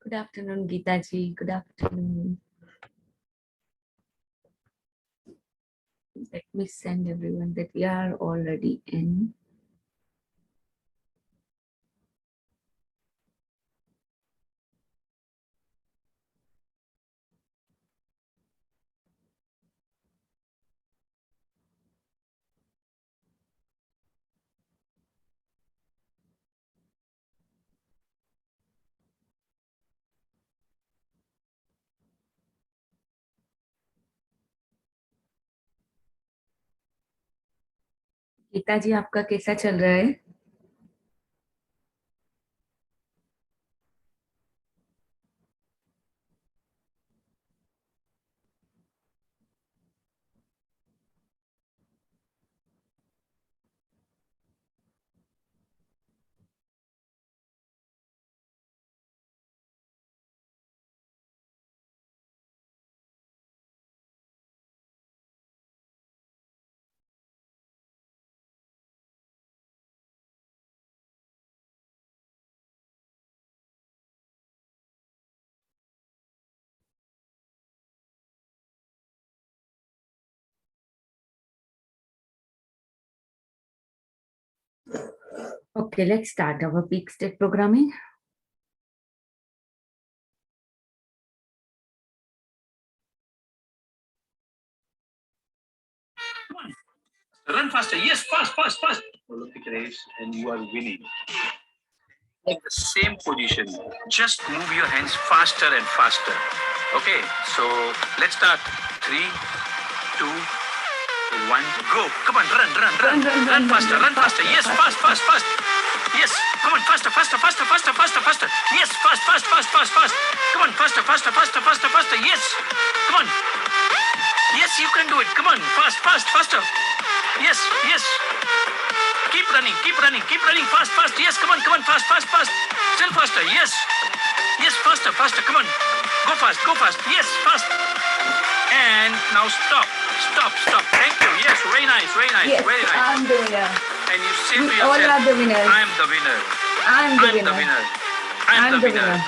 Good afternoon, Geeta ji. Good afternoon. Let me send everyone that we are already in. Gita जी, आपका कैसा चल रहा है? Okay, let's start our peak state programming. Run faster. Yes, fast, fast, fast. Olympic race and you are winning. In the same position, just move your hands faster and faster. Okay, so let's start. 3, 2, 1, go. Come on, run faster, run faster. Yes, fast, fast, fast. Yes, come on, faster, faster, faster, faster, faster, faster. Yes, fast, fast, fast, fast, fast. Come on, faster, faster, faster, faster, faster. Yes, come on. Yes, you can do it. Come on, fast, fast, faster. Yes, yes. Keep running, fast, fast. Yes, come on, fast, fast, fast. Still faster, yes. Yes, faster, faster, come on. Go fast. Yes, fast. And now stop. Thank you. Yes, very nice, Yes, very nice. I'm the winner. And you say We to yourself, all are the winners. I am the winner. I'm the winner. I'm the winner.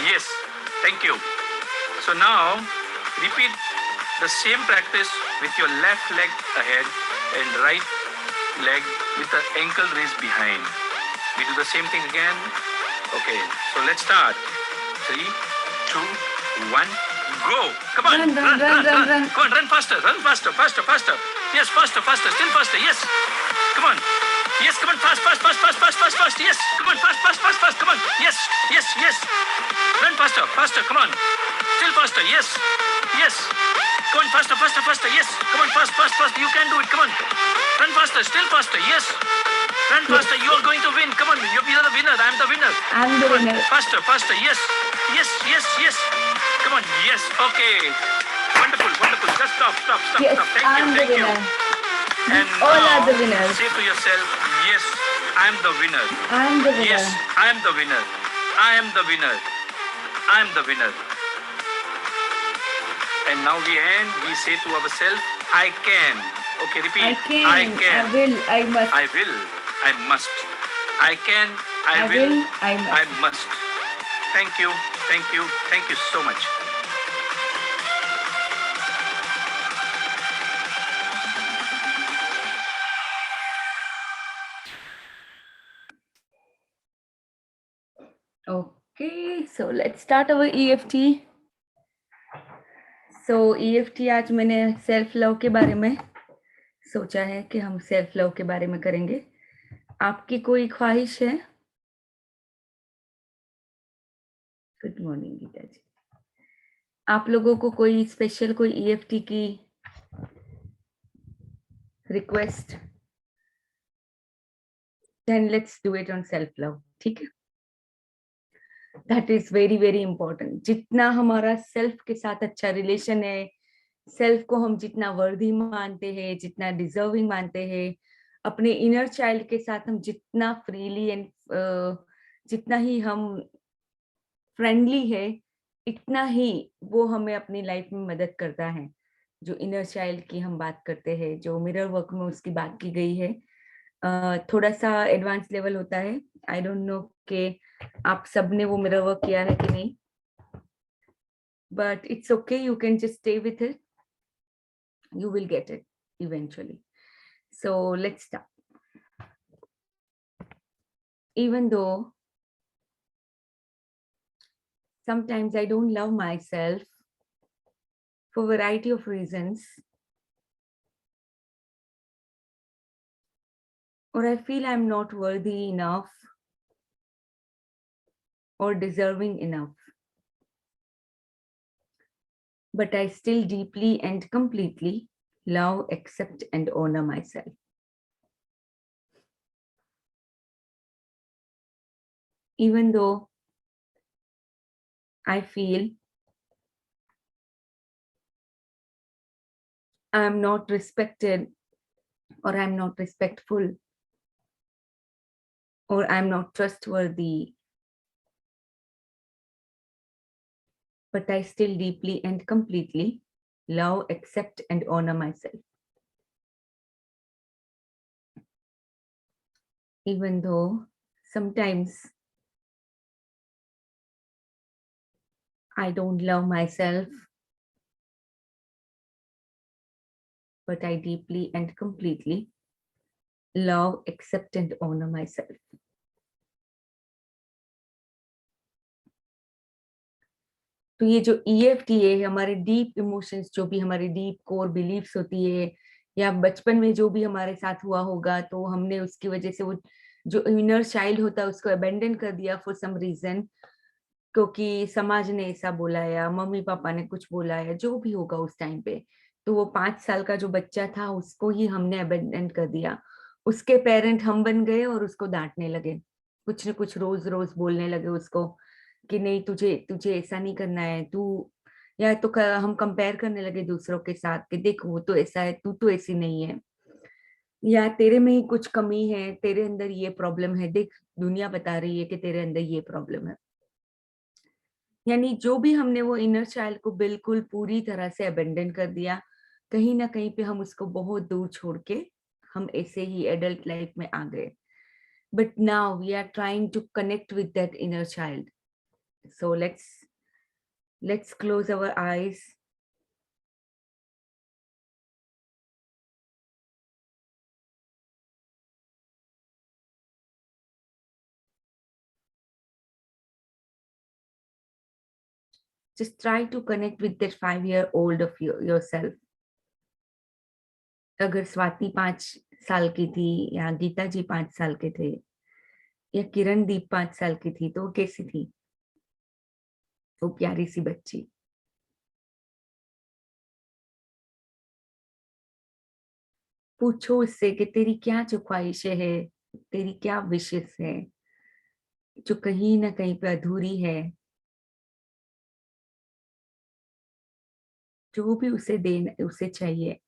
Yes, thank you. So now, repeat the same practice with your left leg ahead and right leg with the ankle raised behind. We do the same thing again. Okay, so let's start. 3, 2, 1, go. Come on, run. Come on, run faster. Yes, faster, still faster, yes. Come on. Yes, come on, fast. Yes, come on, fast. Come on. Yes. Run faster, come on. Still faster, yes. Come on, faster. Yes, come on, fast. You can do it, come on. Run faster, still faster, yes. Run faster, you are going to win. Come on, you're the winner, I'm the winner. I'm the winner. Faster, yes. Come on, yes, okay. Wonderful. Just stop. Yes, I'm the winner. And all now, are the winners. say to yourself, yes, I'm the winner. I'm the winner. Yes, I am the winner. And now we say to ourselves, I can. Okay, repeat. I can. I will. I must. I will. I must. I can. I will. I must. Thank you so much. Okay, so let's start our EFT. So EFT आज मैंने self love के बारे में सोचा है कि हम self love के बारे में करेंगे. आपकी कोई ख्वाहिश है? गुड मॉर्निंग गीता जी. आप लोगों को कोई स्पेशल कोई EFT की request? Then let's do it on self love. ठीक है? That is very very important. जितना हमारा सेल्फ के साथ अच्छा रिलेशन है, सेल्फ को हम जितना वर्दी मानते हैं, जितना डिजर्विंग मानते हैं, अपने इनर चाइल्ड के साथ हम जितना फ्रीली एंड जितना ही हम फ्रेंडली है, इतना ही वो हमें अपनी लाइफ में मदद करता है. जो इनर चाइल्ड की हम बात करते हैं, जो मिरर वर्क में उसकी बात की गई है, थोड़ा सा एडवांस लेवल होता है. आई डोंट नो कि आप सबने वो मिरर वर्क किया है कि नहीं, but it's okay, you can just stay with it, you will get it eventually. So let's start. Even though sometimes I don't love myself for a variety of reasons, or I feel I'm not worthy enough or deserving enough, but I still deeply and completely love, accept, and honor myself. Even though I feel I'm not respected, or I'm not respectful, or I'm not trustworthy, but I still deeply and completely love, accept, and honor myself. Even though sometimes I don't love myself, but I deeply and completely love, accept, and honor myself. तो ये जो EFT है, हमारे deep emotions, जो भी हमारे deep core beliefs होती है, या बचपन में जो भी हमारे साथ हुआ होगा, तो हमने उसकी वजह से वो जो इनर चाइल्ड होता है उसको अबेंडन कर दिया फॉर सम रीजन, क्योंकि समाज ने ऐसा बोला या मम्मी पापा ने कुछ बोला या जो भी होगा उस टाइम पे, तो वो 5 साल का जो बच्चा था उसको ही हमने अबेंडन कर दिया. उसके पेरेंट हम बन गए और उसको डांटने लगे, कुछ न कुछ रोज रोज बोलने लगे उसको कि नहीं, तुझे तुझे ऐसा नहीं करना है, तू, या तो हम कंपेयर करने लगे दूसरों के साथ कि देख वो तो ऐसा है, तू तो ऐसी नहीं है, या तेरे में ही कुछ कमी है, तेरे अंदर ये प्रॉब्लम है, देख दुनिया बता रही है कि तेरे अंदर ये प्रॉब्लम है. यानी जो भी हमने वो इनर चाइल्ड को बिल्कुल पूरी तरह से अबेंडन कर दिया, कहीं ना कहीं पे हम उसको बहुत दूर छोड़ के हम ऐसे ही एडल्ट लाइफ में आ गए. But now we are trying to connect with that inner child. So let's close our eyes. Just try to connect with that 5-year-old of yourself. अगर स्वाति 5 साल की थी, या गीता जी 5 साल के थे, या किरण दीप 5 साल की थी, तो वो कैसी थी, वो प्यारी सी बच्ची. पूछो उससे कि तेरी क्या जो ख्वाहिशें है, तेरी क्या विशेष है जो कहीं ना कहीं पे अधूरी है. जो भी उसे देना, उसे चाहिए,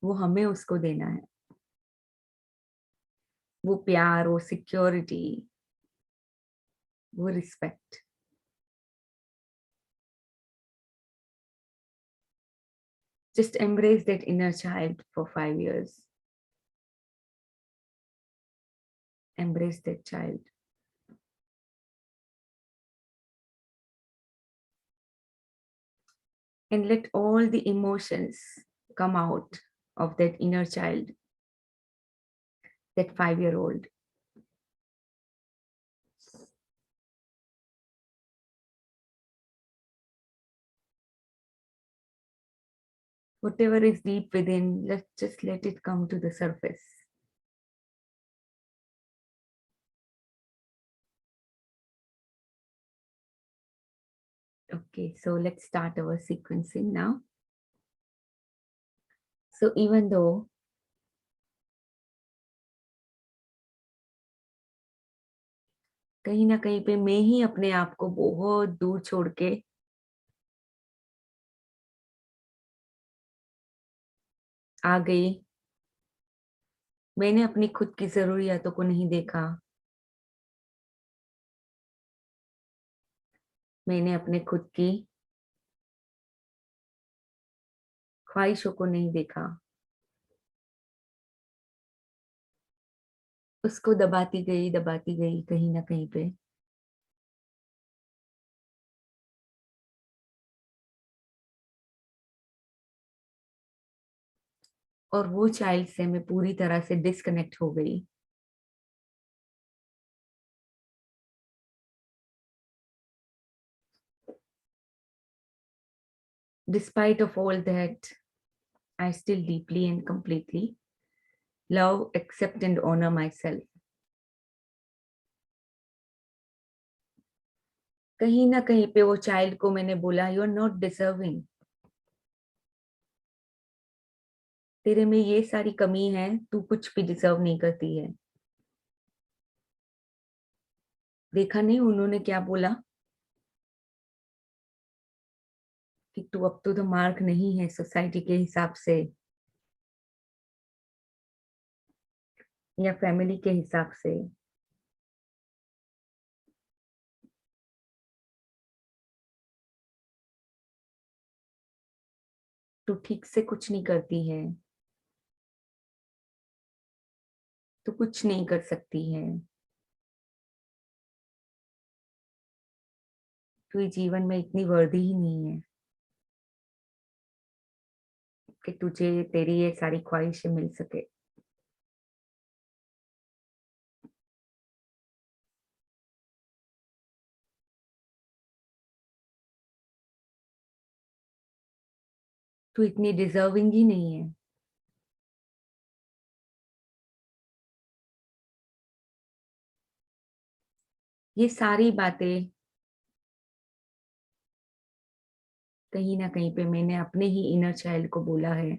वो हमें उसको देना है. वो प्यार, वो सिक्योरिटी, वो respect. Just embrace that inner child for 5 years. Embrace that child. And let all the emotions come out of that inner child, that 5-year-old. Whatever is deep within, let's just let it come to the surface. Okay, so let's start our sequencing now. So even though कहीं ना कहीं पे मैं ही अपने आप को बहुत दूर छोड़ के आ गई, मैंने अपनी खुद की जरूरियातों को नहीं देखा, मैंने अपने खुद की ख्वाहिशों को नहीं देखा, उसको दबाती गई कहीं ना कहीं पे। और वो चाइल्ड से मैं पूरी तरह से डिस्कनेक्ट हो गई। Despite of all that, I still deeply and completely love, accept and honor myself. कहीं ना कहीं पे वो चाइल्ड को मैंने बोला, यू आर नॉट डिजर्विंग, तेरे में ये सारी कमी है, तू कुछ भी डिजर्व नहीं करती है। देखा नहीं उन्होंने क्या बोला कि तू अब तो द मार्क नहीं है सोसाइटी के हिसाब से या फैमिली के हिसाब से। तू ठीक से कुछ नहीं करती है, तू कुछ नहीं कर सकती है, तू ये जीवन में इतनी वर्दी ही नहीं है कि तुझे तेरी ये सारी ख्वाहिशें मिल सके। तू इतनी डिजर्विंग ही नहीं है। ये सारी बातें कहीं ना कहीं पे मैंने अपने ही इनर चाइल्ड को बोला है।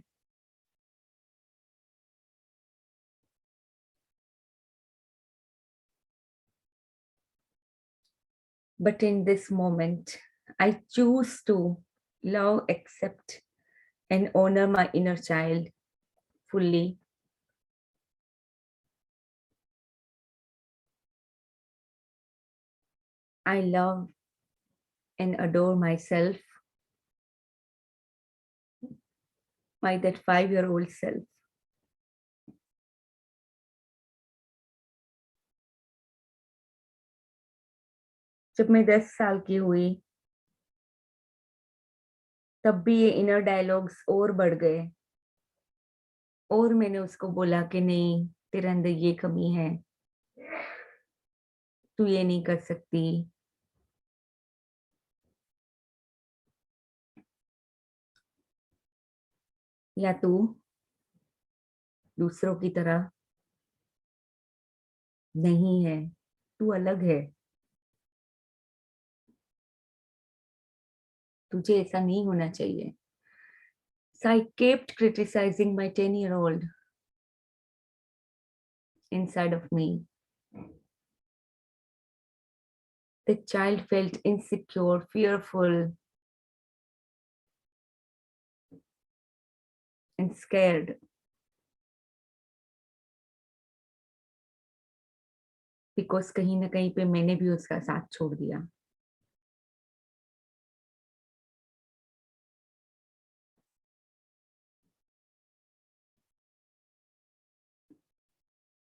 But in this moment, I choose to love, accept, and honor my inner child fully. I love and adore myself, my that 5-year-old self. जब मैं 10 साल की हुई तब भी ये इनर डायलॉग्स और बढ़ गए और मैंने उसको बोला कि नहीं, तेरे अंदर ये कमी है, तू ये नहीं कर सकती, या तू दूसरों की तरह नहीं है, तू अलग है, तुझे ऐसा नहीं होना चाहिए। So I kept criticizing my 10-year-old inside of me. The child felt insecure, fearful, and scared because कहीं ना कहीं पे मैंने भी उसका साथ छोड़ दिया।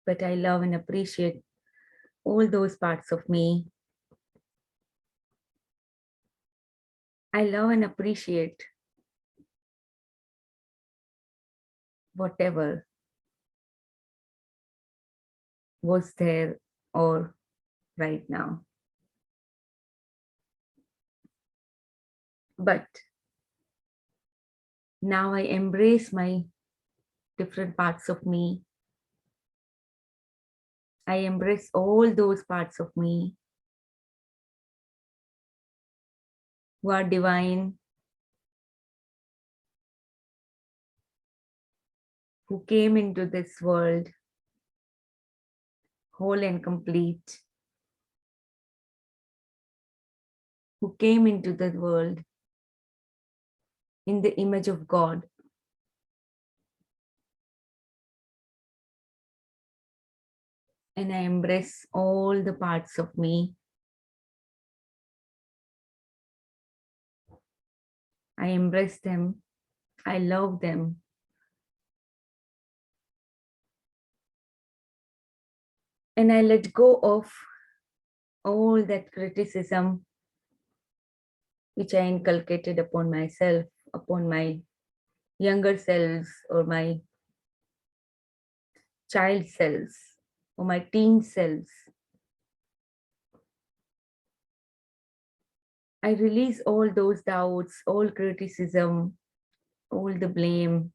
But I love and appreciate all those parts of me. I love and appreciate whatever was there or right now. But now I embrace my different parts of me. I embrace all those parts of me who are divine, who came into this world whole and complete, who came into the world in the image of God. And I embrace all the parts of me. I embrace them. I love them. And I let go of all that criticism which I inculcated upon myself, upon my younger selves, or my child selves, or my teen selves. I release all those doubts, all criticism, all the blame.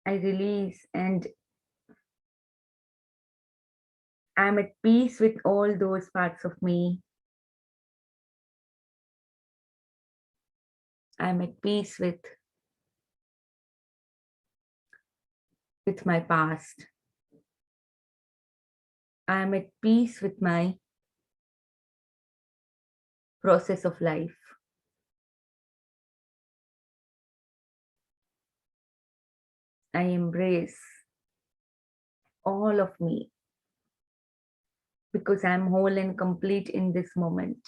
I release, and I'm at peace with all those parts of me. I'm at peace with my past. I'm at peace with my process of life. I embrace all of me because I'm whole and complete in this moment.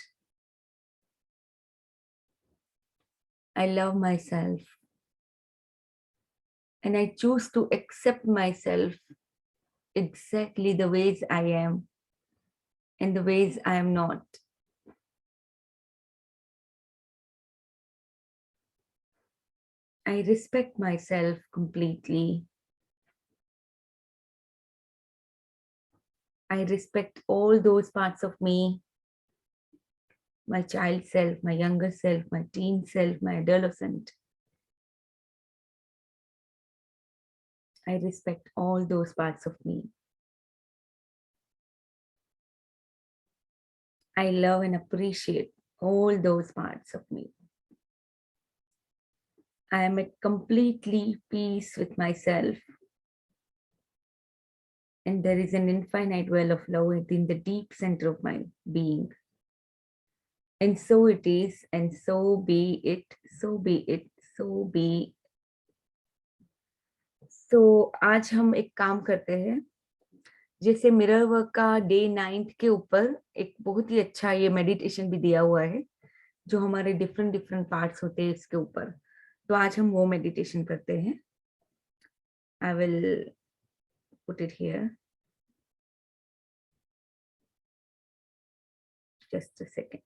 I love myself, and I choose to accept myself exactly the ways I am and the ways I am not. I respect myself completely. I respect all those parts of me, my child self, my younger self, my teen self, my adolescent. I respect all those parts of me. I love and appreciate all those parts of me. I am at completely peace with myself. And there is an infinite well of love within the deep center of my being. And so it is, and so be it, so be it, so be. So आज हम एक काम करते हैं, जैसे mirror work का day 9 के ऊपर एक बहुत ही अच्छा ये मेडिटेशन भी दिया हुआ है, जो हमारे डिफरेंट डिफरेंट पार्ट्स होते हैं इसके ऊपर. तो आज हम वो मेडिटेशन करते हैं. I will put it here. Just a second.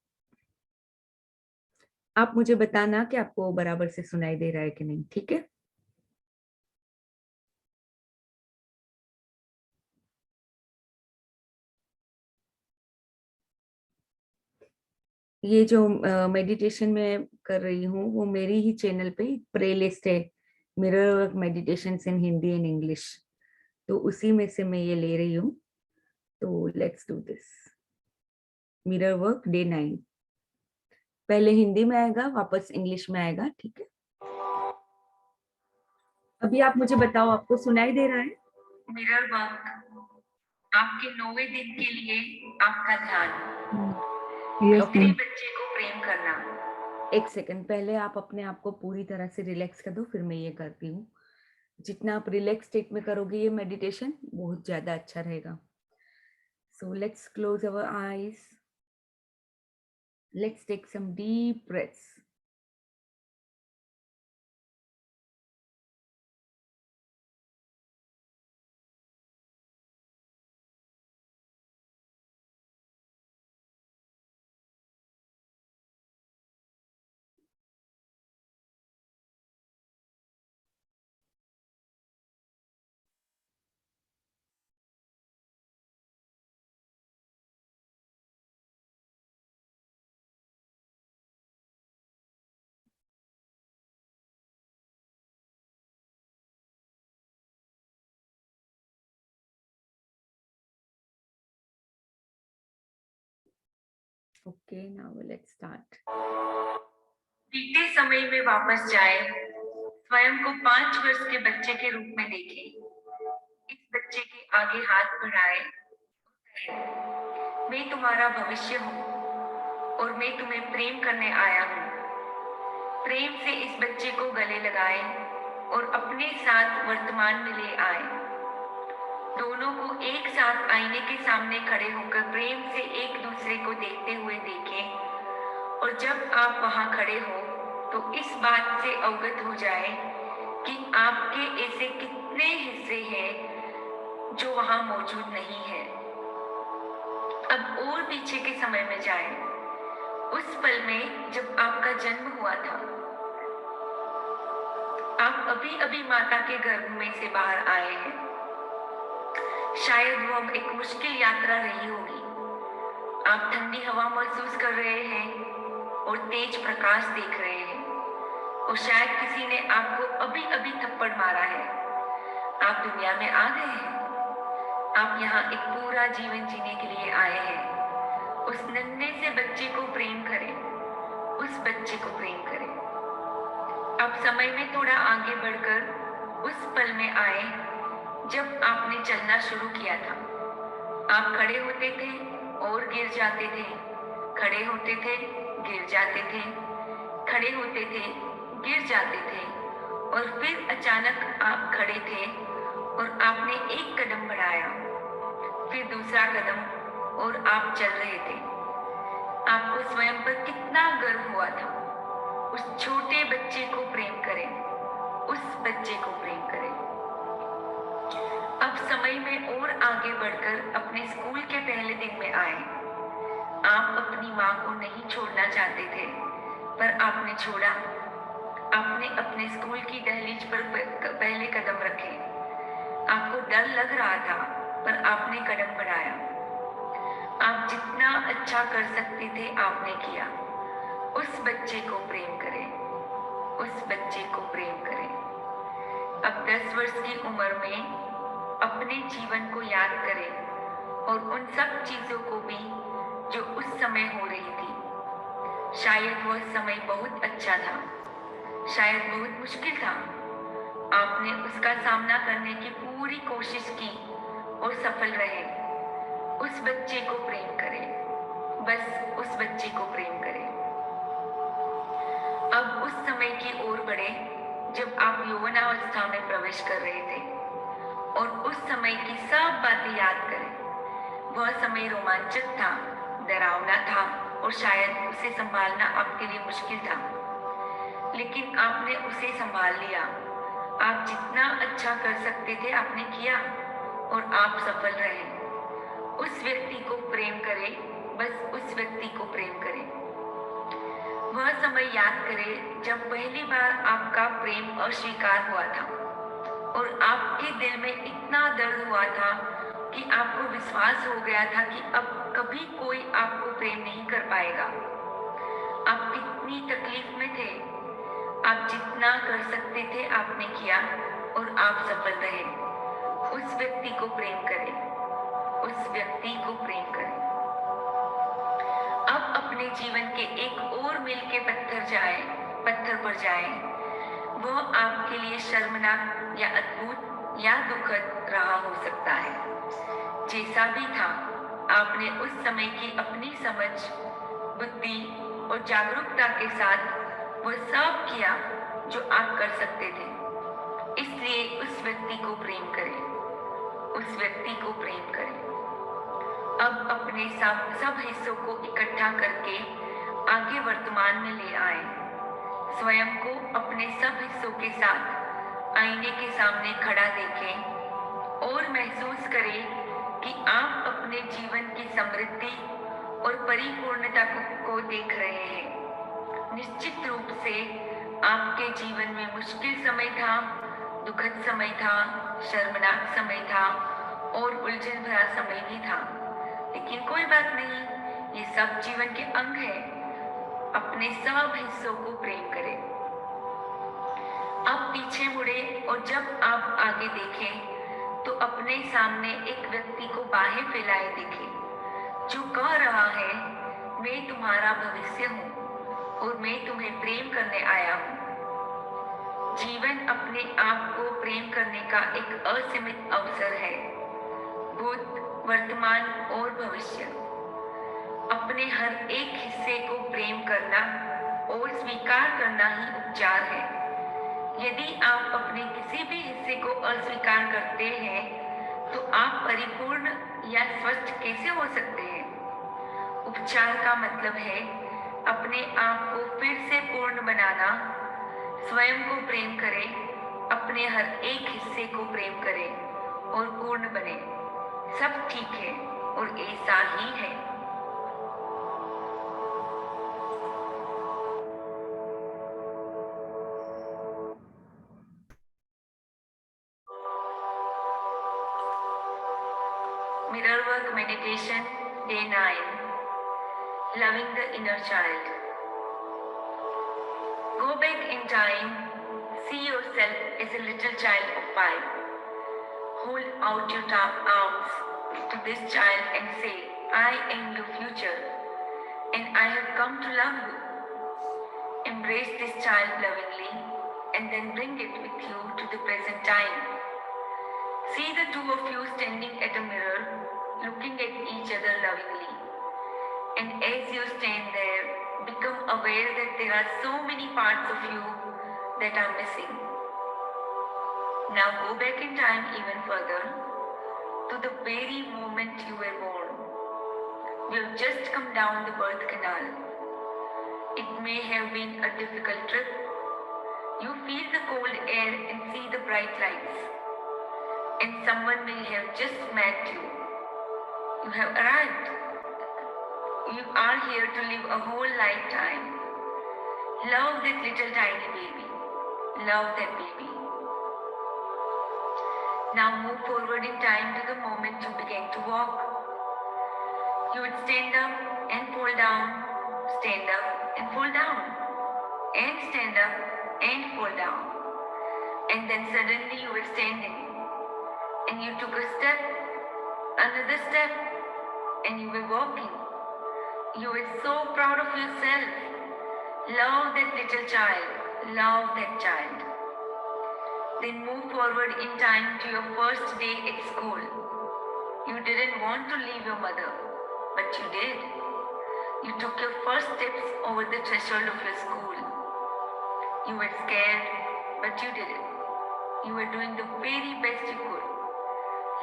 आप मुझे बताना कि आपको बराबर से सुनाई दे रहा है कि नहीं. ठीक है. ये जो मेडिटेशन मैं कर रही हूँ वो मेरी ही चैनल पे प्ले लिस्ट है, mirror work meditations in Hindi and English. तो उसी में से मैं ये ले रही हूँ. तो let's do this. Mirror work day 9. पहले हिंदी में आएगा, वापस इंग्लिश में आएगा. ठीक है. अभी आप मुझे बताओ, आपको सुनाई दे रहा है? मिरर वर्क, आपके 9वें दिन के लिए आपका ध्यान. स्त्री बच्चे को प्रेम करना. एक सेकंड, पहले आप अपने आप को पूरी तरह से रिलैक्स कर दो, फिर मैं ये करती हूँ. जितना आप रिलैक्स स्टेट में करोगे ये मेडिटेशन, बहुत ज्यादा अच्छा रहेगा. So let's close our eyes. Let's take some deep breaths. Okay, now let's start. बीते समय में वापस जाए. स्वयं को 5 वर्ष के बच्चे के रूप में देखें. इस बच्चे के आगे हाथ बढ़ाए. मैं तुम्हारा भविष्य हूँ और मैं तुम्हें प्रेम करने आया हूँ. प्रेम से इस बच्चे को गले लगाएं और अपने साथ वर्तमान में ले आए. दोनों को एक साथ आईने के सामने खड़े होकर प्रेम से एक दूसरे को देखते हुए देखें. और जब आप वहां खड़े हो तो इस बात से अवगत हो जाए कि आपके ऐसे कितने हिस्से वहां मौजूद नहीं है। अब और पीछे के समय में जाएं, उस पल में जब आपका जन्म हुआ था। आप अभी अभी माता के गर्भ में से बाहर आए हैं। शायद वो एक मुश्किल यात्रा रही होगी। आप ठंडी हवा महसूस कर रहे हैं और तेज प्रकाश देख रहे हैं, और शायद किसी ने आपको अभी अभी थप्पड़ मारा है। आप दुनिया में आ गए हैं। आप यहाँ एक पूरा जीवन जीने के लिए आए हैं। उस नन्हे से बच्चे को प्रेम करें, उस बच्चे को प्रेम करें। अब समय में थोड़ा आगे बढ़कर उस पल में आए जब आपने चलना शुरू किया था। आप खड़े होते थे और गिर जाते थे, खड़े होते थे, गिर जाते थे, खड़े होते थे, गिर जाते थे, और फिर अचानक आप खड़े थे और आपने एक कदम बढ़ाया, फिर दूसरा कदम, और आप चल रहे थे। आपको स्वयं पर कितना गर्व हुआ था। उस छोटे बच्चे को प्रेम करें, उस बच्चे को प्रेम करें। अब समय में और आगे बढ़कर अपने स्कूल के पहले दिन में आए। आप अपनी माँ को नहीं छोड़ना चाहते थे, पर आपने छोड़ा। आपने अपने स्कूल की दहलीज पर पहले कदम रखे। आपको डर लग रहा था, पर आपने कदम बढ़ाया। आप जितना अच्छा कर सकते थे आपने किया। उस बच्चे को प्रेम करें, उस बच्चे को प्रेम करें। अब 10 वर्ष की उम्र में अपने जीवन को याद करें, और उन सब चीजों को भी जो उस समय हो रही थी। शायद वह समय बहुत अच्छा था, शायद बहुत मुश्किल था। आपने उसका सामना करने की पूरी कोशिश की और सफल रहे। उस बच्चे को प्रेम करें, बस उस बच्चे को प्रेम करें। अब उस समय की ओर बढ़े जब आप यौवनावस्था में प्रवेश कर रहे थे, और उस समय की सब बातें याद करें। वह समय रोमांचक था, डरावना था, और शायद उसे संभालना आपके लिए मुश्किल था, लेकिन आपने उसे संभाल लिया। आप जितना अच्छा कर सकते थे आपने किया, और आप सफल रहे। उस व्यक्ति को प्रेम करें, बस उस व्यक्ति को प्रेम करें। वह समय याद करें जब पहली बार आपका प्रेम अस्वीकार हुआ था, और आपके दिल में इतना दर्द हुआ था कि आपको विश्वास हो गया था कि अब कभी कोई आपको प्रेम नहीं कर पाएगा। आप कितनी तकलीफ में थे। आप जितना कर सकते थे आपने किया, और आप सफल रहे। उस व्यक्ति को प्रेम करें, उस व्यक्ति को प्रेम करें। अब अपने जीवन के एक और मील के पत्थर पर जाएं। वह आपके लिए शर्मनाक या अद्भुत या दुखद रहा हो सकता है। जैसा भी था, आपने उस समय की अपनी समझ, बुद्धि और जागरूकता के साथ वह सब किया जो आप कर सकते थे। इसलिए उस व्यक्ति को प्रेम करें, उस व्यक्ति को प्रेम करें। अब अपने सब हिस्सों को इकट्ठा करके आगे वर्तमान में ले आए। स्वयं को अपने सब हिस्सों के साथ आईने के सामने खड़ा देखें, और महसूस करें कि आप अपने जीवन की समृद्धि और परिपूर्णता को देख रहे हैं। निश्चित रूप से आपके जीवन में मुश्किल समय था, दुखद समय था, शर्मनाक समय था, और उलझन भरा समय भी था, लेकिन कोई बात नहीं, ये सब जीवन के अंग है। अपने सब हिस्सों को प्रेम करें। अब पीछे मुड़े, और जब आप आगे देखें तो अपने सामने एक व्यक्ति को बाहें फैलाए देखें, जो कह रहा है, मैं तुम्हारा भविष्य हूँ और मैं तुम्हें प्रेम करने आया हूँ। जीवन अपने आप को प्रेम करने का एक असीमित अवसर है। भूत, वर्तमान और भविष्य। अपने हर एक हिस्से को प्रेम करना और स्वीकार करना ही उपचार है। यदि आप अपने किसी भी हिस्से को अस्वीकार करते हैं, तो आप परिपूर्ण या स्वस्थ कैसे हो सकते हैं? उपचार का मतलब है अपने आप को फिर से पूर्ण बनाना। स्वयं को प्रेम करें, अपने हर एक हिस्से को प्रेम करें और पूर्ण बने। Mirror Work Meditation, Day 9. Loving the Inner Child. Go back in time, see yourself as a little child of 5. Hold out your arms to this child and say, I am your future and I have come to love you. Embrace this child lovingly and then bring it with you to the present time. See the two of you standing at a mirror, looking at each other lovingly. And as you stand there, become aware that there are so many parts of you that are missing. Now go back in time even further to the very moment you were born. You have just come down the birth canal. It may have been a difficult trip. You feel the cold air and see the bright lights. And someone may have just met you. You have arrived. You are here to live a whole lifetime. Love that little tiny baby. Love that baby. Now move forward in time to the moment you began to walk. You would stand up and fall down, stand up and fall down, and stand up and fall down. And then suddenly you were standing, and you took a step, another step, and you were walking. You were so proud of yourself. Love that little child. Love that child. Then move forward in time to your first day at school. You didn't want to leave your mother, but you did. You took your first steps over the threshold of your school. You were scared, but you did it. You were doing the very best you could.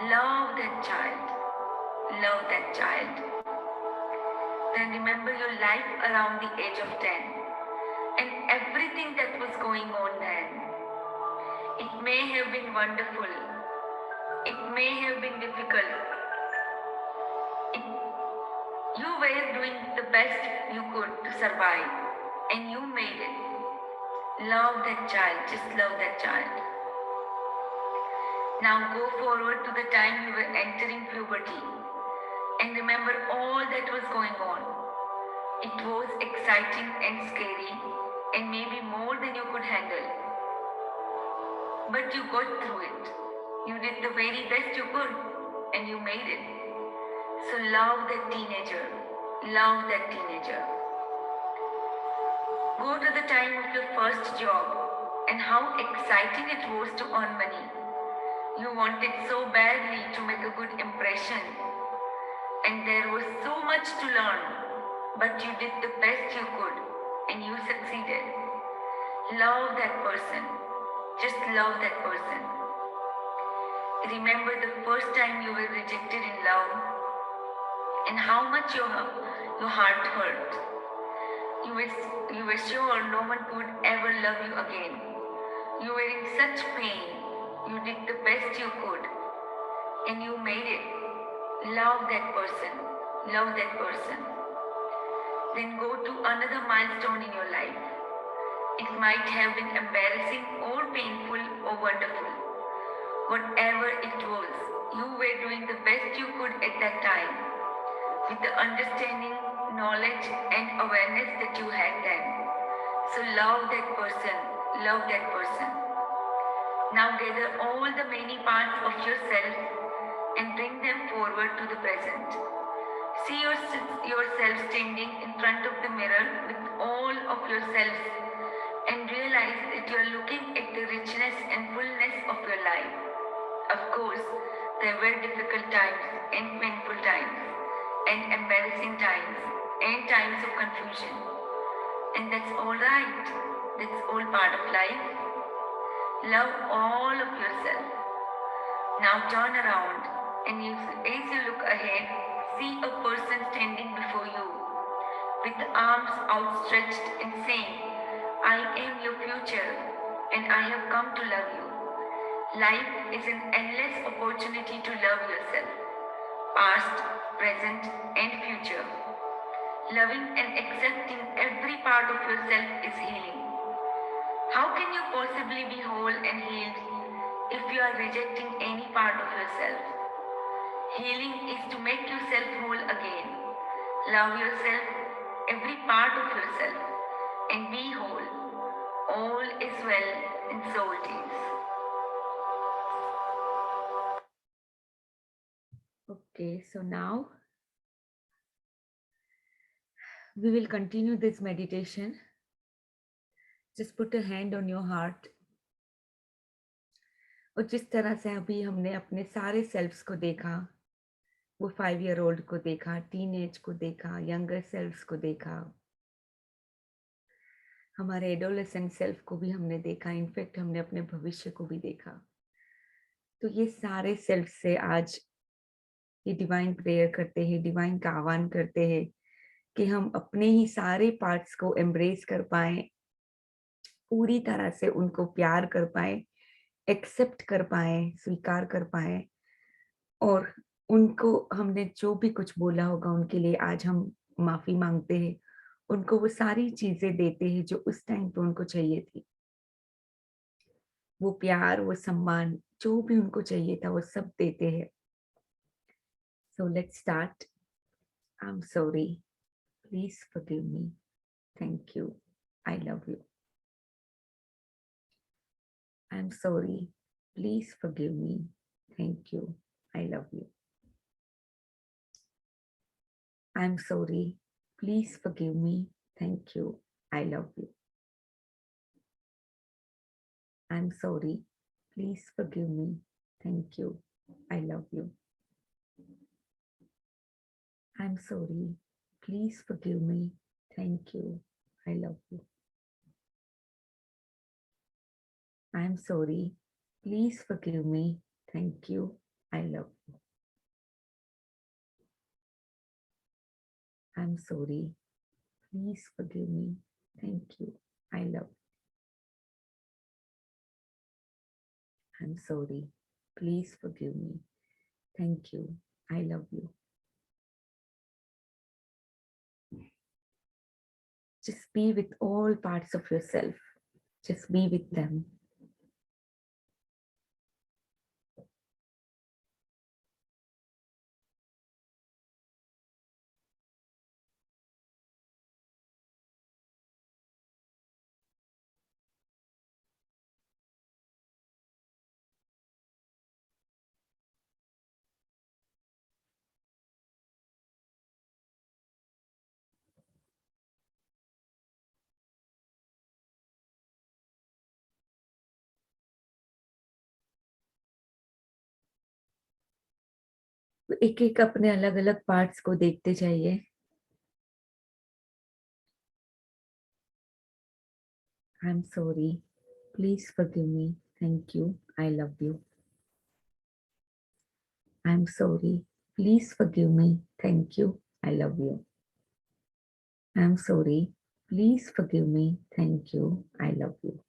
Love that child. Love that child. Then remember your life around the age of 10 and everything that was going on then. It may have been wonderful. It may have been difficult. You were doing the best you could to survive and you made it. Love that child. Just love that child. Now go forward to the time you were entering puberty. And remember all that was going on. It was exciting and scary and maybe more than you could handle. But you got through it. You did the very best you could and you made it. So love that teenager. Love that teenager. Go to the time of your first job and how exciting it was to earn money. You wanted so badly to make a good impression. And there was so much to learn, but you did the best you could and you succeeded. Love that person. Just love that person. Remember the first time you were rejected in love and how much your heart hurt. You were sure no one could ever love you again. You were in such pain. You did the best you could and you made it. Love that person. Love that person. Then go to another milestone in your life. It might have been embarrassing or painful or wonderful. Whatever it was, you were doing the best you could at that time with the understanding, knowledge and awareness that you had then. So love that person. Love that person. Now gather all the many parts of yourself and bring them forward to the present. See yourself standing in front of the mirror with all of yourself and realize that you are looking at the richness and fullness of your life. Of course, there were difficult times and painful times and embarrassing times and times of confusion. And that's all right. That's all part of life. Love all of yourself. Now turn around. And as you look ahead, see a person standing before you with arms outstretched and saying, I am your future and I have come to love you. Life is an endless opportunity to love yourself, past, present and future. Loving and accepting every part of yourself is healing. How can you possibly be whole and healed if you are rejecting any part of yourself? Healing is to make yourself whole again. Love yourself, every part of yourself, and be whole. All is well in soul teams. Okay, so now we will continue this meditation. Just put a hand on your heart. और जिस तरह से अभी हमने अपने सारे सेल्फ्स को देखा, वो 5-year-old को देखा, टीनेज को देखा, यंगर सेल्फ्स को देखा, हमारे एडोलेसेंट सेल्फ को भी हमने देखा, इनफैक्ट हमने अपने भविष्य को भी देखा। तो ये सारे सेल्फ से आज ये डिवाइन प्रेयर करते हैं, डिवाइन का आह्वान करते हैं कि हम अपने ही सारे पार्ट्स को एम्ब्रेस कर पाए, पूरी तरह से उनको प्यार कर पाए, एक्सेप्ट कर पाए, स्वीकार कर पाए, और उनको हमने जो भी कुछ बोला होगा उनके लिए आज हम माफी मांगते हैं, उनको वो सारी चीजें देते हैं जो उस टाइम पे उनको चाहिए थी, वो प्यार, वो सम्मान, जो भी उनको चाहिए था वो सब देते हैं। So let's start. I'm sorry. Please forgive me. Thank you. I love you. I'm sorry. Please forgive me. Thank you. I love you. I'm sorry. Please forgive me. Thank you. I love you. I'm sorry. Please forgive me. Thank you. I love you. I'm sorry. Please forgive me. Thank you. I love you. I'm sorry. Please forgive me. Thank you. I love you. I'm sorry. Please forgive me. Thank you. I love you. I'm sorry. Please forgive me. Thank you. I love you. Just be with all parts of yourself. Just be with them. एक एक अपने अलग अलग parts को देखते जाइए। I'm sorry. Please forgive me. Thank you. I love you. I'm sorry. Please forgive me. Thank you. I love you. I'm sorry. Please forgive me. Thank you. I love you.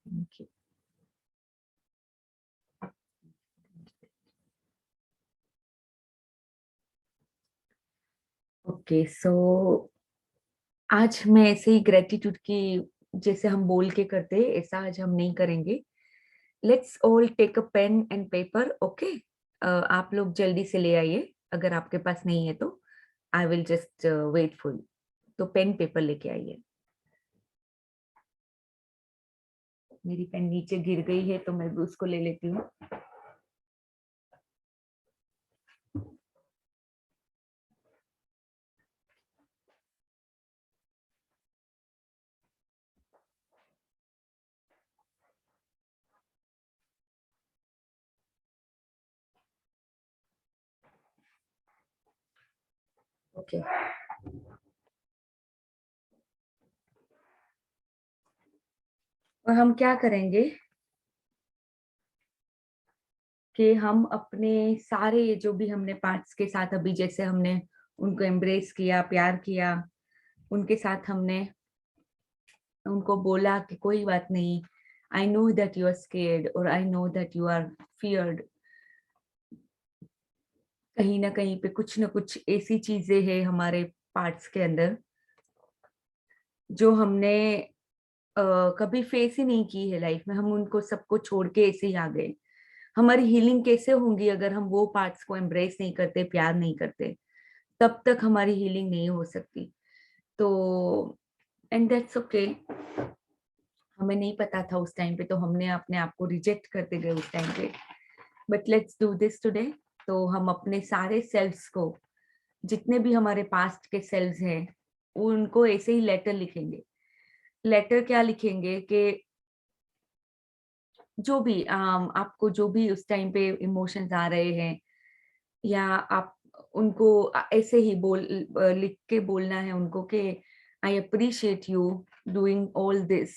Thank you. Okay, so आज मैं ऐसे ही gratitude की जैसे हम बोल के करते हैं ऐसा आज हम नहीं करेंगे। Let's all take a pen and paper. Okay, आप लोग जल्दी से ले आइए, अगर आपके पास नहीं है तो आई विल जस्ट वेटफुल। तो पेन पेपर लेके आइए। मेरी पेन नीचे गिर गई है तो मैं भी उसको ले लेती हूँ। ओके, और हम क्या करेंगे कि हम अपने सारे जो भी हमने पार्ट्स के साथ अभी जैसे हमने उनको एम्ब्रेस किया, प्यार किया, उनके साथ हमने उनको बोला कि कोई बात नहीं, I know that you are scared और I know that you are feared. कहीं ना कहीं पे कुछ ना कुछ ऐसी चीजें हैं हमारे पार्ट्स के अंदर जो हमने कभी फेस ही नहीं की है लाइफ में। हम उनको सबको छोड़ के ऐसे ही आ गए, हमारी हीलिंग कैसे होंगी अगर हम वो पार्ट्स को एम्ब्रेस नहीं करते, प्यार नहीं करते, तब तक हमारी हीलिंग नहीं हो सकती। तो एंड दैट्स ओके। हमें नहीं पता था उस टाइम पे, तो हमने अपने आप को रिजेक्ट करते गए उस टाइम पे। But let's do this today. तो हम अपने सारे सेल्फ्स को, जितने भी हमारे पास्ट के सेल्व्स हैं, उनको ऐसे ही लेटर लिखेंगे। लेटर क्या लिखेंगे कि जो भी आपको जो भी उस टाइम पे इमोशंस आ रहे हैं, या आप उनको ऐसे ही लिख के बोलना है उनको कि I appreciate you doing all this,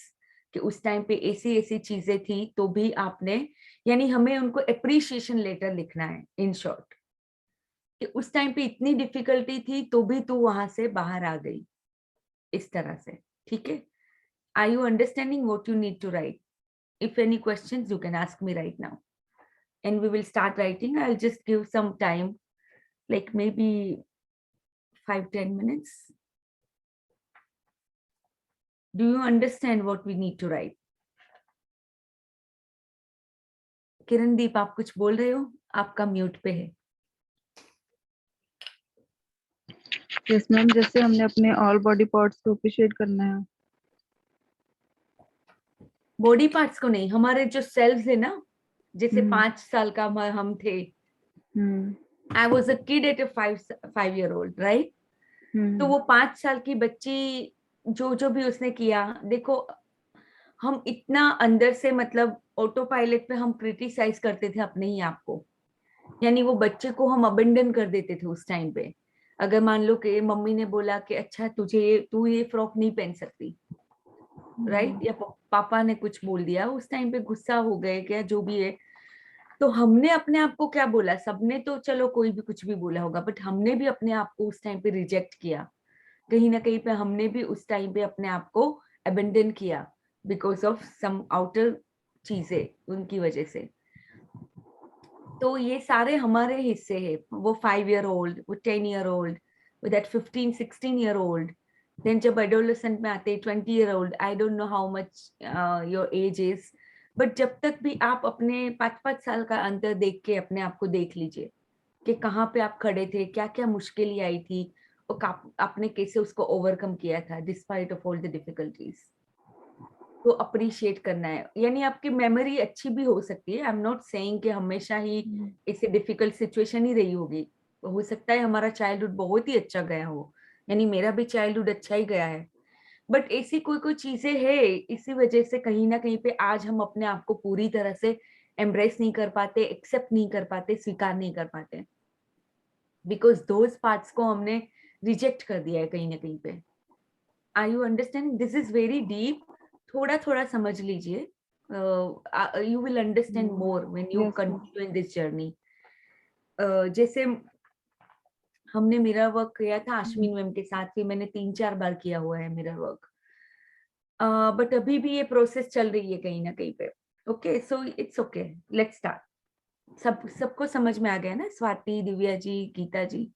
कि उस टाइम पे ऐसी ऐसी चीजें थी तो भी आपने, यानी हमें उनको अप्रिशिएशन लेटर लिखना है इन शॉर्ट, कि उस टाइम पे इतनी डिफिकल्टी थी तो भी तू वहां से बाहर आ गई, इस तरह से। ठीक है? Are you understanding what you need to write? If any questions, you can ask me right now. And we will start writing. I'll just give some time, like maybe 5-10 minutes. Do you understand what we need to write? Kirandeep, आप कुछ बोल रहे हो? आपका mute पे है। Yes ma'am, जैसे हमने अपने ऑल बॉडी पार्ट्स को अप्रिशिएट करना है। बॉडी पार्ट्स को नहीं, हमारे जो सेल्स है ना, जैसे 5 साल का हम थे। I was a kid at 5 year old, right? तो वो 5 साल की बच्ची जो जो भी उसने किया, देखो हम इतना अंदर से, मतलब ऑटो पायलट पे हम क्रिटिसाइज करते थे अपने ही आप को। यानी वो बच्चे को हम अबेंडन कर देते थे उस टाइम पे। अगर मान लो कि मम्मी ने बोला कि अच्छा तू ये फ्रॉक नहीं पहन सकती, राइट? या पापा ने कुछ बोल दिया, उस टाइम पे गुस्सा हो गए क्या, जो भी है, तो हमने अपने आप को क्या बोला? सबने तो चलो कोई भी कुछ भी बोला होगा, बट हमने भी अपने आप को उस टाइम पे रिजेक्ट किया। कहीं ना कहीं पे हमने भी उस टाइम पे अपने आप को अबेंडन किया, बिकॉज ऑफ सम आउटर चीजें, उनकी वजह से। तो ये सारे हमारे हिस्से हैं। वो 5 year old, वो 10 year old, वो दैट 15-16 year old, देन जब एडोलेसेंट में आते 20 year old, I don't know how much your age is, but जब तक भी आप अपने 5-5 साल का अंतर देख के अपने आप को देख लीजिए कि कहाँ पे आप खड़े थे, क्या क्या मुश्किलें आई थी, और आपने कैसे उसको ओवरकम किया था despite of all the difficulties. तो अप्रिशिएट करना है। यानी आपकी मेमोरी अच्छी भी हो सकती है, आई एम नॉट सेइंग कि हमेशा ही ऐसे डिफिकल्ट सिचुएशन ही रही होगी। हो सकता है हमारा चाइल्डहुड बहुत ही अच्छा गया हो, यानी मेरा भी चाइल्डहुड अच्छा ही गया है, बट ऐसी कोई कोई चीजें है, इसी वजह से कहीं ना कहीं पे आज हम अपने आप को पूरी तरह से एम्ब्रेस नहीं कर पाते, एक्सेप्ट नहीं कर पाते, स्वीकार नहीं कर पाते, बिकॉज दोज पार्ट्स को हमने रिजेक्ट कर दिया है कहीं ना कहीं पे। Are you understanding? This is very deep. थोड़ा थोड़ा समझ लीजिए, you will understand more when you Yes, ma'am. Continue in this journey. जैसे हमने मिरर वर्क किया था अश्विन मैम के साथ, भी मैंने 3-4 बार किया हुआ है मिरर वर्क, बट अभी भी ये प्रोसेस चल रही है कहीं ना कहीं पे। Okay, so it's okay, let's start. सबको समझ में आ गया ना? Swati, Divya ji, Geeta ji?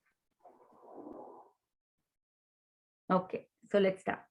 Okay, so let's start.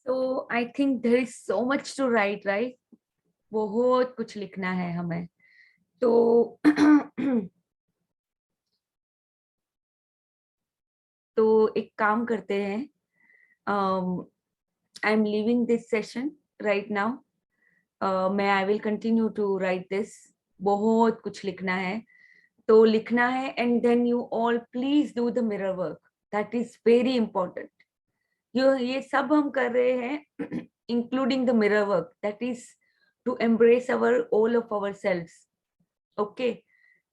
So I think there is so much to write, right? बहुत कुछ लिखना है हमें. तो तो एक काम करते हैं. I am leaving this session right now. मैं I will continue to write this. बहुत कुछ लिखना है, तो लिखना है. And then you all please do the mirror work. That is very important. ये सब हम कर रहे हैं including the mirror work. That is to embrace our all of our selves. Okay,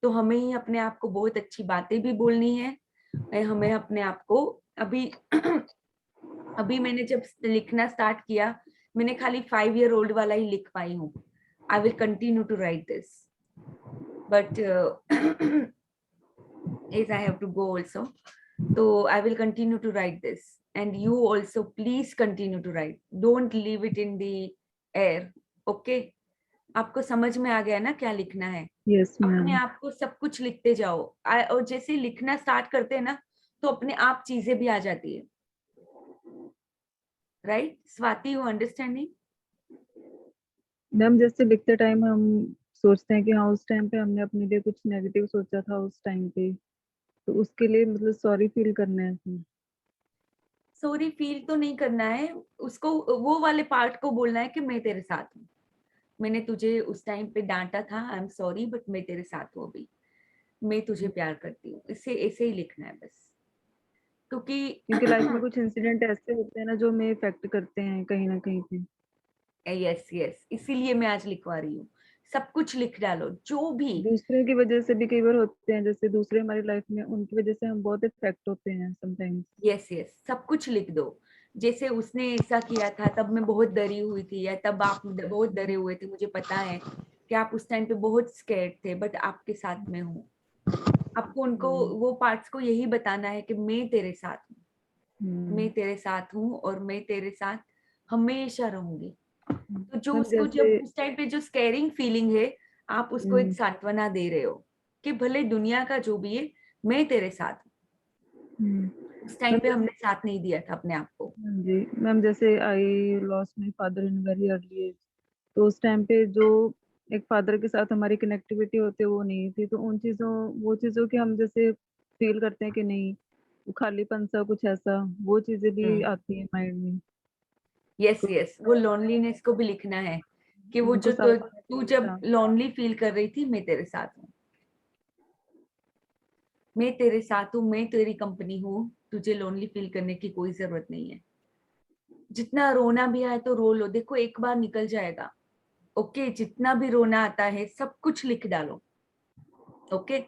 तो हमें ही अपने आप को बहुत अच्छी बातें भी बोलनी है. हमें अपने आप को अभी अभी मैंने जब लिखना स्टार्ट किया, मैंने खाली 5 year old वाला ही लिख पाई हूँ. I will continue to write this, but as I have to go also, so I will continue to write this, and you also please continue to write. Don't leave it in the air. Okay, आपको समझ में आ गया ना क्या लिखना है? Yes अपने मैम. आप को सब कुछ लिखते जाओ. और जैसे लिखना स्टार्ट करते हैं ना, तो अपने आप चीजें भी आ जाती है. Right Swati, you understanding? Ma'am जैसे लिखते टाइम हम सोचते हैं कि हाँ उस टाइम पे हमने अपने लिए कुछ नेगेटिव सोचा था उस टाइम पे, तो उसके लिए मतलब सॉरी फील करना है फिर. सॉरी फील तो नहीं करना है, उसको वो वाले पार्ट को बोलना है कि मैं तेरे साथ हूँ. मैंने तुझे उस टाइम पे डांटा था, आई एम सॉरी, बट मैं तेरे साथ हूँ अभी. मैं तुझे प्यार करती हूँ. इसे ऐसे ही लिखना है बस. क्योंकि लाइफ में क्योंकि कुछ इंसिडेंट ऐसे होते हैं ना जो हमें इफेक्ट करते हैं कहीं ना कहीं पे. यस यस, इसीलिए मैं आज लिखवा रही हूँ. सब कुछ लिख डालो जो भी. दूसरों की वजह से भी कई बार होते हैं, जैसे दूसरे हमारी लाइफ में उनकी वजह से हम बहुत इफेक्ट होते हैं समटाइम्स. यस यस, सब कुछ लिख दो. जैसे उसने ऐसा किया था तब मैं बहुत डरी हुई थी, या तब आप बहुत डरे हुए थे. मुझे पता है कि आप उस टाइम पे बहुत स्कैर्ड थे, बट आपके साथ में हूँ. आपको उनको वो पार्ट्स को यही बताना है कि मैं तेरे साथ हूँ. मैं तेरे साथ हूँ और मैं तेरे साथ हमेशा रहूंगी. तो जो मैम उसको जैसे जब उस टाइम पे जो स्कैरिंग फीलिंग है, आप उसको एक सांत्वना दे रहे हो कि भले दुनिया का जो भी है, मैं तेरे साथ हूँ. उस टाइम मैम पे हमने साथ नहीं दिया था अपने आप को. हाँ जी मैम, जैसे I lost my father in very early age, तो उस टाइम पे जो एक फादर के साथ हमारी कनेक्टिविटी होती है वो नहीं थी, तो वो चीजों की हम जैसे फील करते हैं कि नहीं, वो खालीपन सा कुछ ऐसा, वो चीजें भी आती है माइंड में. यस यस, वो लोनलीनेस को भी लिखना है कि वो उनको जो साथ में तू चाहिए जब था. लोनली फील कर रही थी, मैं तेरे साथ हूँ. मैं तेरे साथ हूँ, मैं तेरी कंपनी हूँ. तुझे लोनली फील करने की कोई जरूरत नहीं है. जितना रोना भी आए तो रो लो. देखो एक बार निकल जाएगा. ओके, जितना भी रोना आता है सब कुछ लिख डालो. Okay,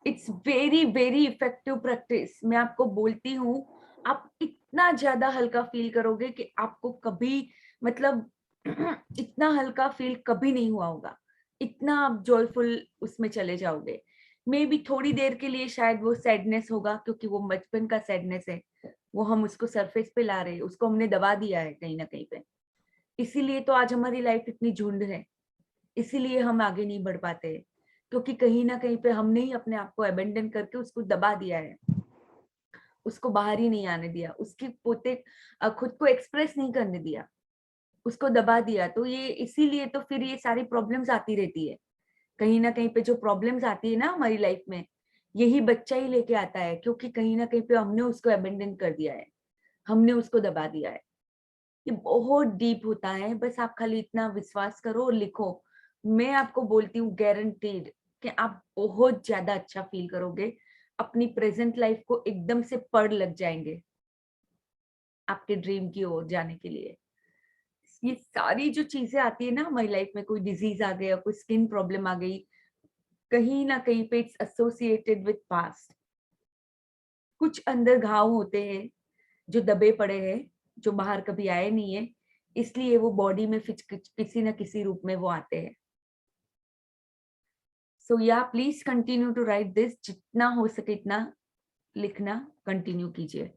it's very very effective practice. मैं आपको बोलती हूँ, आप इतना ज्यादा हल्का फील करोगे कि आपको कभी, मतलब इतना हल्का फील कभी नहीं हुआ होगा. इतना आप जॉयफुल उसमें चले जाओगे. मे बी थोड़ी देर के लिए शायद वो सैडनेस होगा, क्योंकि वो बचपन का सैडनेस है. वो हम उसको सरफेस पे ला रहे हैं, उसको हमने दबा दिया है कहीं ना कहीं पे. इसीलिए तो आज हमारी लाइफ इतनी झुंड है. इसीलिए हम आगे नहीं बढ़ पाते, क्योंकि कहीं ना कहीं पे हमने ही अपने आप को अबेंडन करके उसको दबा दिया है. उसको बाहर ही नहीं आने दिया. उसकी पोते खुद को एक्सप्रेस नहीं करने दिया. उसको दबा दिया. तो ये इसीलिए तो फिर ये सारी प्रॉब्लम्स आती रहती है. कहीं ना कहीं पे जो प्रॉब्लम्स आती है ना हमारी लाइफ में, यही बच्चा ही लेके आता है, क्योंकि कहीं ना कहीं पे हमने उसको अबेंडन कर दिया है. हमने उसको दबा दिया है. ये बहुत डीप होता है. बस आप खाली इतना विश्वास करो और लिखो. मैं आपको बोलती हूँ गारंटीड कि आप बहुत ज्यादा अच्छा फील करोगे. अपनी प्रेजेंट लाइफ को एकदम से पढ़ लग जाएंगे आपके ड्रीम की ओर जाने के लिए. ये सारी जो चीजें आती है ना हमारी लाइफ में, कोई डिजीज आ गया, कोई स्किन प्रॉब्लम आ गई, कहीं ना कहीं पे इट्स एसोसिएटेड विद पास्ट. कुछ अंदर घाव होते हैं जो दबे पड़े हैं, जो बाहर कभी आए नहीं है. इसलिए वो बॉडी में किसी न किसी रूप में वो आते हैं. सो या please continue to write this. जितना हो सके इतना लिखना कंटिन्यू कीजिए.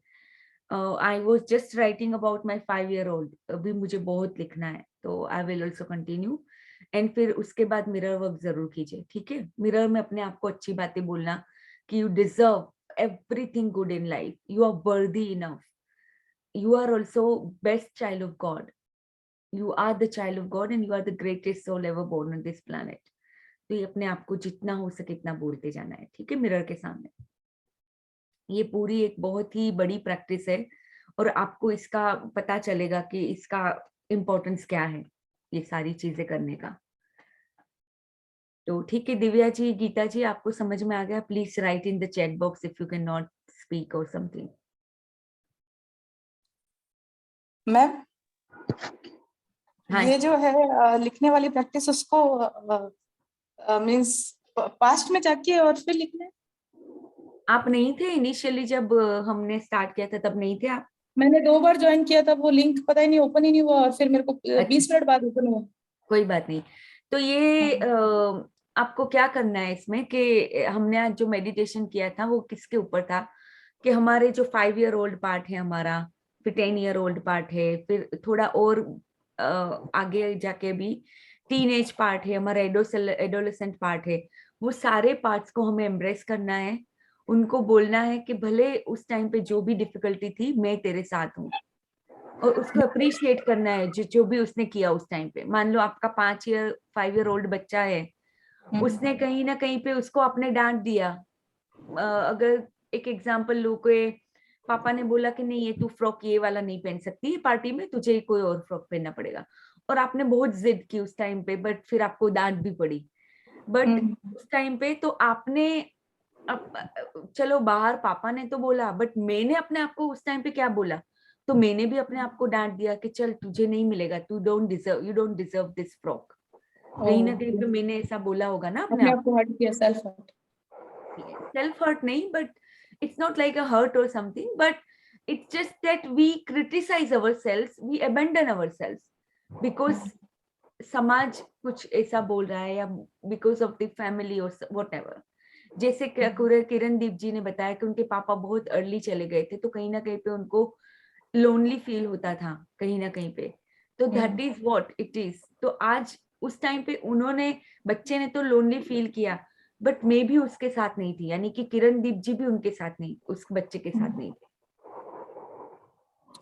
I was just writing about my 5 year old. अभी मुझे बहुत लिखना है, तो I will also continue. And फिर उसके बाद मिरर वर्क जरूर कीजिए. ठीक है, मिरर में अपने आप को अच्छी बातें बोलना कि you deserve everything good in life. You are worthy enough. you are also best child of God. You are the child of God and you are the greatest soul ever born on this planet. तो ये अपने आप को जितना हो सके इतना बोलते जाना है, ठीक है, मिरर के सामने। ये पूरी एक बहुत ही बड़ी प्रैक्टिस है और आपको इसका पता चलेगा कि इसका इम्पोर्टेंस क्या है, ये सारी चीजें करने का। तो ठीक है दिव्या जी, गीता जी, आपको समझ में आ गया? Please right in the chat box if you can not speak और समथिंग। मैम हाँ ये जो है लिखने वाली प्रैक्टिस, उसको मींस पास्ट में जाके और फिर लिखना है? आप नहीं थे इनिशियली जब हमने स्टार्ट किया था, तब नहीं थे आप? मैंने 2 बार ज्वाइन किया था, वो लिंक पता ही नहीं ओपन ही नहीं हुआ और फिर मेरे को 20 मिनट बाद ओपन हुआ। कोई बात नहीं। तो ये आपको क्या करना है इसमें कि हमने आज जो मेडिटेशन किया था वो किसके ऊपर था कि हमारे जो 5 ईयर ओल्ड पार्ट है हमारा, फिर 10 ईयर ओल्ड पार्ट है, फिर थोड़ा और आगे जाके भी टीनेज पार्ट है, हमारा एडोलेसेंट पार्ट है, वो सारे पार्ट्स को हमें एम्ब्रेस करना है। उनको बोलना है कि भले उस टाइम पे जो भी डिफिकल्टी थी मैं तेरे साथ हूँ, और उसको अप्रिशिएट करना है जो भी उसने किया उस टाइम पे। मान लो आपका 5 ईयर ओल्ड बच्चा है, उसने कहीं ना कहीं पे उसको आपने डांट दिया। अगर एक एग्जांपल लो के पापा ने बोला कि नहीं ये तू फ्रॉक ये वाला नहीं पहन सकती पार्टी में, तुझे कोई और फ्रॉक पहनना पड़ेगा, और आपने बहुत जिद की उस टाइम पे, बट फिर आपको डांट भी पड़ी। बट उस टाइम पे तो आपने चलो बाहर पापा ने तो बोला, बट मैंने अपने आप को उस टाइम पे क्या बोला, तो मैंने भी अपने आप को डांट दिया कि चल तुझे नहीं मिलेगा, you don't deserve this frock. कहीं ना कहीं पे मैंने ऐसा बोला होगा ना अपने आप को हर्ट किया, सेल्फ हर्ट नहीं, but it's not like a hurt और something, but it's just that we criticise our selves, we abandon our selves because समाज कुछ ऐसा बोल रहा है या बिकॉज ऑफ द फैमिली और व्हाटएवर। जैसे किरणदीप जी ने बताया कि उनके पापा बहुत अर्ली चले गए थे, तो कहीं ना कहीं पे उनको लोनली फील होता था कहीं ना कहीं पे, तो that is what it is. तो आज उस टाइम पे उन्होंने, बच्चे ने तो लोनली फील किया, बट मैं भी उसके साथ नहीं थी, यानी कि किरणदीप जी भी उनके साथ नहीं, उस बच्चे के साथ नहीं थे,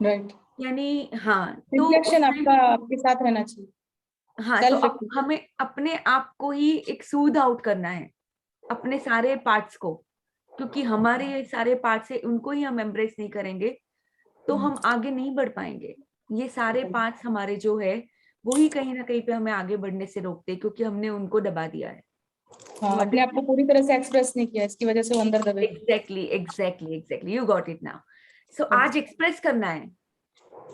राइट? यानी हाँ। तो रिफ्लेक्शन आपके साथ रहना चाहिए। हाँ, तो हमें अपने आप को ही एक सूद आउट करना है, अपने सारे पार्ट्स को, क्योंकि हमारे ये सारे पार्ट्स है, उनको ही हम एम्ब्रेस नहीं करेंगे तो हम आगे नहीं बढ़ पाएंगे। ये सारे पार्ट्स हमारे जो है वो ही कहीं ना कहीं पे हमें आगे बढ़ने से रोकते हैं, क्योंकि हमने उनको दबा दिया है। अपने आप को पूरी तरह से एक्सप्रेस नहीं किया, इसकी वजह से वो अंदर दबे। Exactly you got it now. So आज एक्सप्रेस करना है।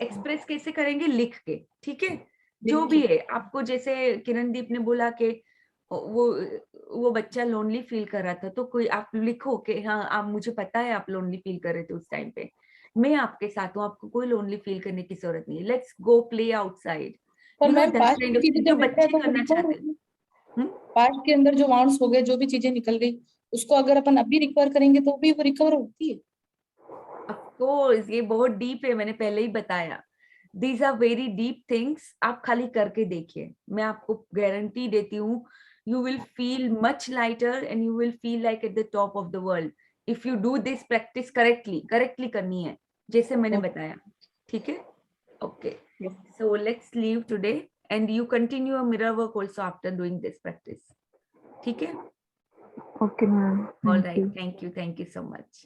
एक्सप्रेस कैसे करेंगे? लिख के, ठीक है, जो भी है आपको। जैसे किरणदीप ने बोला कि वो बच्चा लोनली फील कर रहा था, तो कोई आप लिखो कि हाँ आप, मुझे पता है आप लोनली फील कर रहे थे उस टाइम पे, मैं आपके साथ हूँ, आपको कोई लोनली फील करने की जरूरत नहीं है, लेट्स गो प्ले आउटसाइड। जो बच्चे करना चाहते हैं, पास्ट के अंदर जो वाउंड्स हो गए, जो भी चीजें निकल गई, उसको अगर अपन अभी रिकवर करेंगे तो भी वो रिकवर होती है। ऑफ कोर्स, ये बहुत डीप है, मैंने पहले ही बताया। These are very deep things. आप खाली करके देखिए, मैं आपको गारंटी देती हूँ, you will feel much lighter and you will feel like at the top of the world if you do this practice correctly करनी है जैसे मैंने बताया, ठीक है? Okay, so let's leave today and you continue your mirror work also after doing this practice, ठीक है? Okay, ma'am. All right, thank you so much.